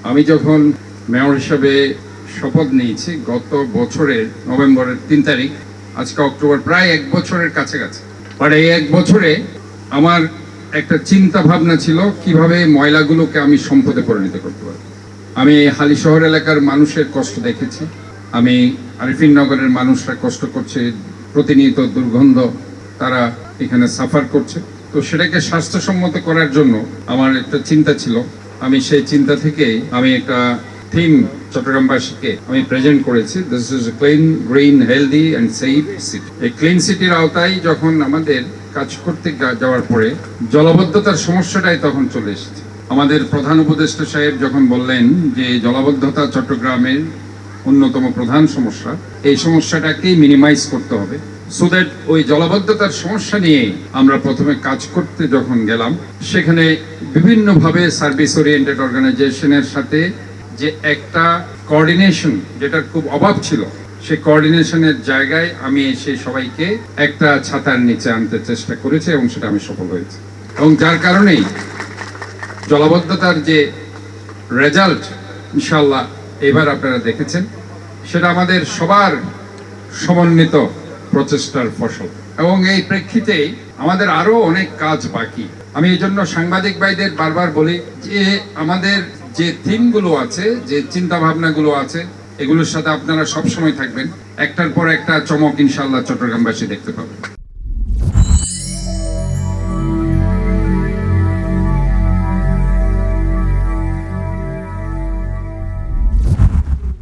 আমি যখন মেয়র হিসেবে শপথ নিয়েছি গত বছরের নভেম্বরের 3 তারিখ, আজকে অক্টোবর, প্রায় 1 বছরের কাছাকাছি। আর এই 1 বছরে আমার একটা চিন্তা ভাবনা ছিল কিভাবে ময়লাগুলোকে আমি সম্পদে পরিণত করতে পারি। আমি হালিশহর এলাকার মানুষের কষ্ট দেখেছি, আমি আরিফিনগরের মানুষরা কষ্ট করছে, প্রতিনিয়ত দুর্গন্ধ তারা এখানে সাফার করছে। তো সেটাকে স্বাস্থ্যসম্মত করার জন্য আমার একটা চিন্তা ছিল। আমি সেই চিন্তা থেকে আমি একটা থিম চট্টগ্রামবাসীকে আমি প্রেজেন্ট করেছি, this is a clean, green, healthy and safe city. এই ক্লিন সিটির আওতায় যখন আমাদের কাজ করতে যাওয়ার পরে জলাবদ্ধতার সমস্যাটাই তখন চলে এসেছে। আমাদের প্রধান উপদেষ্টা সাহেব যখন বললেন যে জলাবদ্ধতা চট্টগ্রামের অন্যতম প্রধান সমস্যা, এই সমস্যাটাকেই মিনিমাইজ করতে হবে। সো দ্যাট ওই জলাবদ্ধতার সমস্যা নিয়ে আমরা প্রথমে কাজ করতে যখন গেলাম, সেখানে বিভিন্নভাবে সার্ভিস ওরিয়েন্টেড অর্গানাইজেশনের সাথে যে একটা কোঅর্ডিনেশন যেটার খুব অভাব ছিল, সেই কোঅর্ডিনেশনের জায়গায় আমি এসে সবাইকে একটা ছাতার নিচে আনতে চেষ্টা করেছি এবং সেটা আমি সফল হয়েছি। এবং যার কারণেই জলাবদ্ধতার যে রেজাল্ট ইনশাআল্লাহ এবার আপনারা দেখেছেন, সেটা আমাদের সবার সমন্বিত প্রচেষ্টার ফসল। এবং এই প্রেক্ষিতে আমাদের আরো অনেক কাজ বাকি। আমি এই জন্য সাংবাদিক ভাইদের বারবার বলি যে আমাদের যে থিমগুলো আছে, যে চিন্তা ভাবনাগুলো আছে, এগুলোর সাথে আপনারা সবসময় থাকবেন। একটার পর একটা চমক ইনশাআল্লাহ চট্টগ্রামবাসী দেখতে পাবেন।